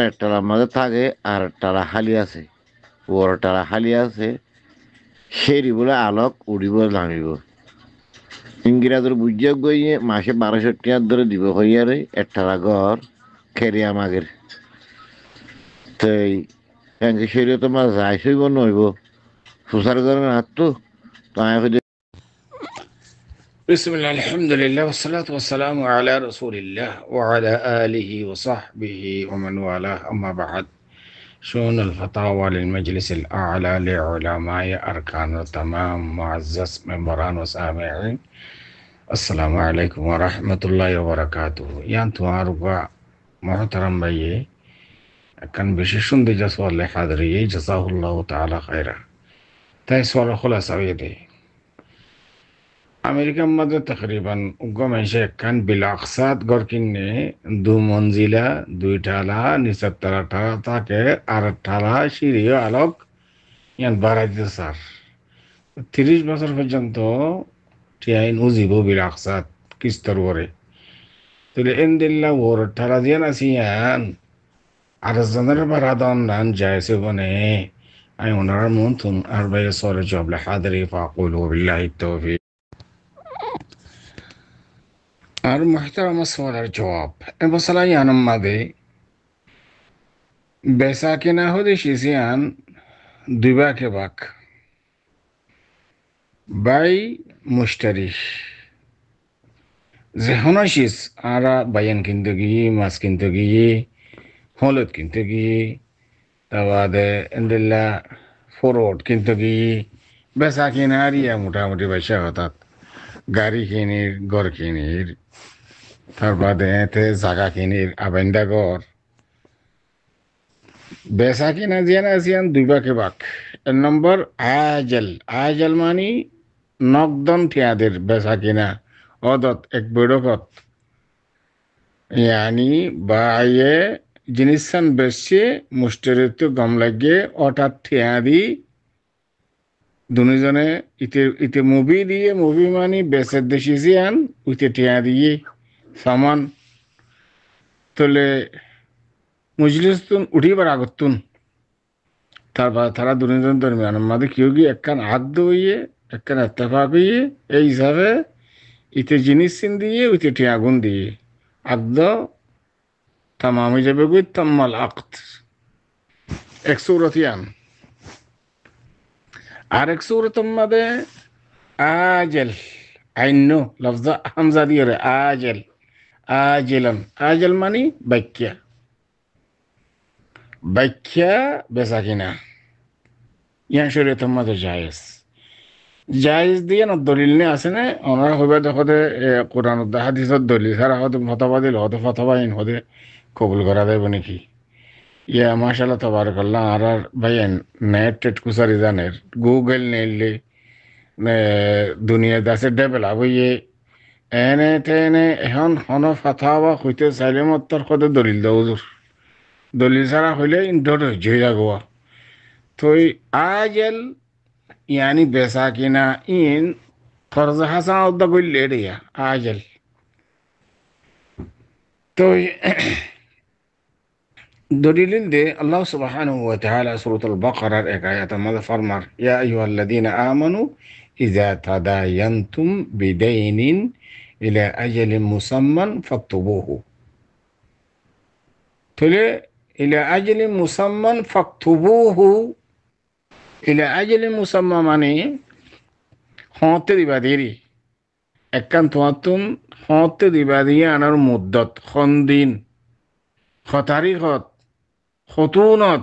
একটালার মাঝে থাকে আর একটালা খালি আছে, বড়টালা খালি আছে, সেরি বলে আলোক উড়িব নামিব। ইংরাজের বুঝিয়া গইয়ে মাসে 1200 টাকা ধরে দিব হইয়ারে একটালা ঘর খেরিয়া মাগের। তাই ব্যাংকে সেরিও তোমার যাই সইব নইব সুসার ঘরের হাত তো তাই بسم الله الحمد لله والصلاة والسلام على رسول الله وعلى آله وصحبه ومن والاه أما بعد شؤون الفتاوى للمجلس الأعلى لعلماء أركان التمام معزز ممبران وسامعين السلام عليكم ورحمة الله وبركاته يانتو أربع محترم بيه كان بشيشون دي جسوال لحاضرية جزاه الله تعالى خيرا تاي سوال خلاصة ويدي আমেরিকার মধ্যে তকরিবান উগ্গমেশে কান বিলাকসাত গড় কিনে দু মঞ্জিলা দুই ঠালা নিচের তালা থাকে আর ঠালা সিঁড়িও আলোক ইয়ান বাড়াই দিতে স্যার 30 বছর পর্যন্ত টিয়াইন উজিব বিলাকসাত কিস্তর ওরে তাহলে এনদিল্লা ওর ঠালা দিয়ে আছি ইয়ান আর জনের বারাদন নান যাইছে বনে আমি ওনার মন তুন আর বাইরে সরে জবলে হাদরি ফাকুল বিল্লাহি তৌফিক আর محترم সওয়ালের জবাব মশলা ইয়ানম মাদে বেসা কিনা হদি শিসিয়ান দুইবা কে বাক বাই মুশতারি যে হনশিস আরা বায়ান কিনতে গিয়ে মাছ কিনতে গিয়ে হলুদ কিনতে গিয়ে তাবাদে এন্দিল্লা ফরওয়ার্ড কিনতে গিয়ে বেসা কিনা আরিয়া মোটামুটি পয়সা হঠাৎ গাড়ি কিনির ঘর কিনির তার বাদে এতে জাগা কিনির আবেন্দা ঘর বেচা কিনা জিয়ান আসিয়ান দুই বাকে বাক এক নম্বর আজল আজল মানি নকদন ঠিয়াদের বেচা কিনা অদত এক বৈঠকত ইয়ানি বাইয়ে জিনিসান বেশি মুষ্টিরিত গম লাগিয়ে অটাত ঠিয়া দি দুজনে ইতে ইতে মুভি দিয়ে মুভি মানি বেচের দেশি জিয়ান উইতে ঠিয়া দিয়ে সামান তোলে মজলিসতুন উঠিবার আগতুন তারপর তারা দুজন দরমিয়ান মাঝে কেউ গিয়ে একখান আদ্য হইয়ে একখান এত্তেফাক হইয়ে এই হিসাবে ইতে জিনিস চিন দিয়ে উইতে ঠিয়া আগুন দিয়ে আদ্য তামাম হয়ে যাবে গই তাম্মাল আক্ত এক সৌরতিয়ান আর এক সৌরতম মাদে আজল আইন্য লফজা হামজা দিয়ে রে আজল আজেলন আজল মানি বাক্যা ব্যাখ্যা বেচা কিনা ইয়ান শরীয়তের মধ্যে জায়েজ জায়েজ দিয়ে না দলিল নে আছে না ওনারা হইবা দেখতে কোরআন হাদিসত দলিল ছাড়া হতে ফতবা দিল হতে ফতবা ইন হতে কবুল করা দেব নাকি ইয়া মাশাআল্লাহ তাবারাকাল্লাহ আর ভাইয়েন নেট টেট কুসারি জানের গুগল নেলে দুনিয়া দাসে ডেভেলপ হইয়ে এনে তেনে এখন হন ফতবা হইতে চাইলে মত্তর হতে দলিল দেওয়া দলিল ছাড়া হইলে ইন্টার জয়রা গোয়া তো আজল ইয়ানি বেচা কিনা ইন ফরজ হাসান উদ্দা করলে রেয়া আজল তো দলিল দে আল্লাহ সুবহানাহু ওয়া তাআলা সূরাতুল বাকারার এক আয়াতের মধ্যে ফরমার ইয়া আইয়ুহাল্লাযীনা আমানু ইযা তাদায়ানতুম বিদাইনিন ইলা আজালিন মুসাম্মান ফাকতুবুহু তাহলে إلى أجل مسمى فاكتبوه إلى أجل مسمى মানে হতে দিবা দেরি একখান তোমাতুন হতে দিবা দিয়ে আনার মুদ্দত খন্দিন খতারিখত খতুনত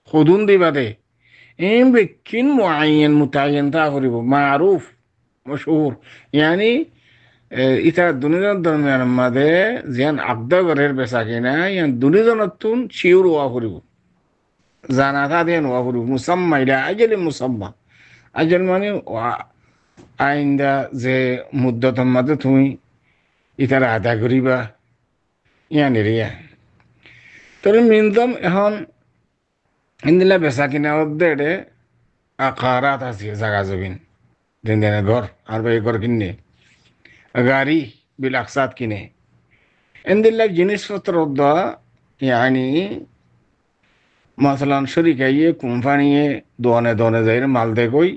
খদুন দিবা দে এম বেকিন মুআয়্যান মুতায়্যান তা করিব মারুফ মশহুর ইয়ানি ইতা দুনিয়ার দরমিয়ান মাঝে যেন আগদা ঘরের বেচা কিনা ইয়ান দুনিজনতুন শিউর ওয়া ফুরিব জানা তা দেন ওয়া ফুরিব মুসাম্মা ইলা আজলি মুসাম্মা আজল মানে আইন্দা যে মুদ্দতর মাঝে তুমি ইতারা আদা করিবা ইয়ানি রিয়া তোর মিনদম এখন ইন্দিলা বেচা কিনা দেড়ে আকারাত আছে জাগা জমিন দিন দিনে ঘর আর ভাই ঘর কিনে গাড়ি বিলাকসাত কিনে এন্দিল্লা জিনিসপত্র يعني مثلا শরিকাইয়ে কোম্পানিয়ে দোয়ানে দোয়ানে যাই মাল দে কই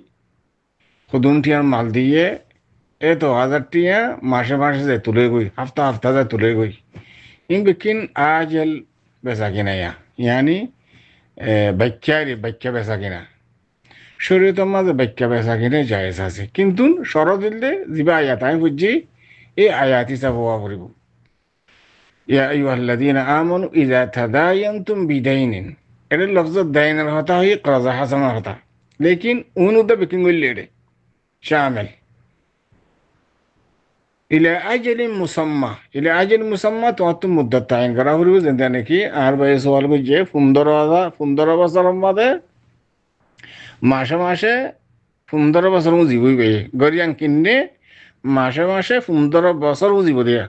খুদুন টিয়ার মাল দিয়ে এ তো 1000 টিয়া মাসে মাসে যায় তুলে গই হপ্তা হপ্তা যায় তুলে গই ইন বিকিন আজল বেচা কিনা ইয়ানি বাক্যা বেচা কিনা শরীয়তের মাঝে বাক্যা বেচা কিনে জায়েজ আছে কিন্তু শরৎ দিলে যিবা আয়াত আমি বুঝছি এই আয়াত হিসাবে হওয়া পড়িব ইয়া আইয়ুহাল্লাযীনা আমানু ইযা তাদায়ানতুম বিদাইনিন এটা লফজত দাইনের হতা হই করাজা হাসানের হতা লেকিন উনুদা বিকিন গইলে এটা শামিল ইলা আজালিন মুসাম্মা ইলা আজালিন মুসাম্মা তো মুদ্দত তাইন করা হইব যেন নাকি আর ভাই সওয়াল যে 15 বছর মধ্যে মাসে মাসে 15 বছর জীবই গরিয়ান কিনে মাসে মাসে 15 বছর জীব দিয়া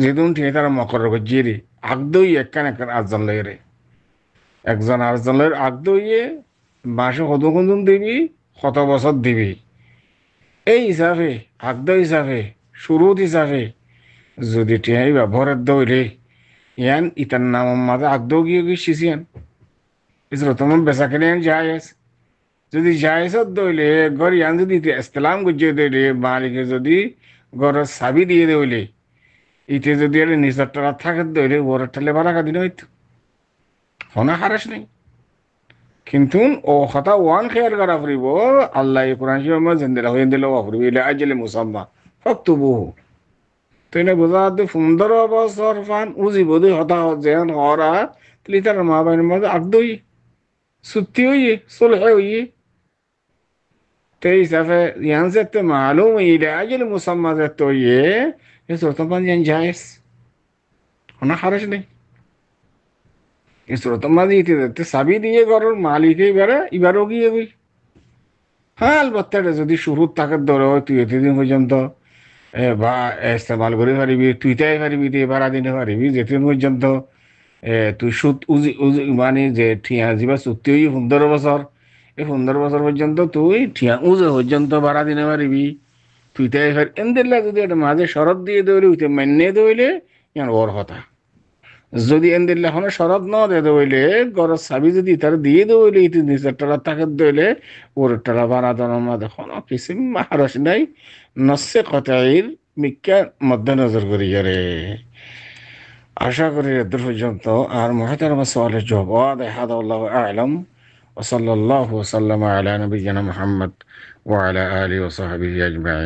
যেদিন ঠিক তারা মকর গজিয়ে আগদই একখান আটজন লাগে একজন আটজন লাগে আগদইয়ে মাসে কত কোন দিবি কত বছর দিবি এই হিসাবে আগদ হিসাবে শুরুত হিসাবে যদি টিয়াই ব্যবহারের দৌড়ে ইয়ান ইতার নাম মাঝে আগদ গিয়ে শিশিয়ান ইসরো তোমার বেচা কেনে জায়েজ যদি জায়েজত দইলে ঘর ইয়ান যদি ইসলাম গুজিয়ে দইলে মালিকে যদি ঘরের চাবি দিয়ে দইলে ইতে যদি আর নিজের টাকা থাকে দইলে ওর ঠেলে বাড়া দিন হইতো হনা হারাস নেই কিন্তু ও কথা ওয়ান খেয়াল করা ফুরিব আল্লাহ কোরআন শিবমা জেন্দেলা হয়ে দিল ফুরিব ইলা আজলে মুসাম্মা ফক্তুবুহু তুই না বোঝা 15 বছর ফান উজি বোধই হতা যেন হরা তুই তার মা বাইনের মধ্যে আগদই সুত্তি হইয়ে সলহে হইয়ে তো হিসাবে ইয়ান যেতে মালুম ইলা আজলে মুসাম্মা যেতে হইয়ে এ সরতমান ইয়ান জায়েজ হনা হারাস নেই স্রোতের মাঝে ইতে যেতে চাবি দিয়ে ঘরের মালিক এবারও গিয়ে গই হ্যাঁ আলবত্তা যদি শুরুর তাকে ধরে হয় তুই এতদিন পর্যন্ত বা ইস্তেমাল করে পারিবি তুই তাই পারিবি তুই ভাড়া দিতে পারিবি যেদিন পর্যন্ত তুই সুদ মানে যে ঠিয়া যিবা চুক্তি হই 15 বছর এই 15 বছর পর্যন্ত তুই ঠিয়া উজে পর্যন্ত ভাড়া দিতে পারিবি তুই তাই পারি এমনি যদি একটা মাঝে শরৎ দিয়ে দৌড়ে উঠে মান্য দৌড়লে ইয়ার ওর কথা যদি এনদিল্লা এখন শরৎ ন দিয়ে দইলে গরজ চাবি যদি তার দিয়ে দইলে ইতি নিজের টাকা তাকে দইলে ওর টাকা বানা দানোর মধ্যে কোনো কিছু মাহারস নাই নসে কতাইর মিক্কা মধ্যে নজর করি রে আশা করি এদের পর্যন্ত আর মহাতারমা সওয়ালের জবাব হাদা আল্লাহু আ'লাম ওয়া সাল্লাল্লাহু ওয়া সাল্লামা আলা নবিয়িনা মুহাম্মদ ওয়া আলা আলিহি ওয়া সাহবিহি আজমাইন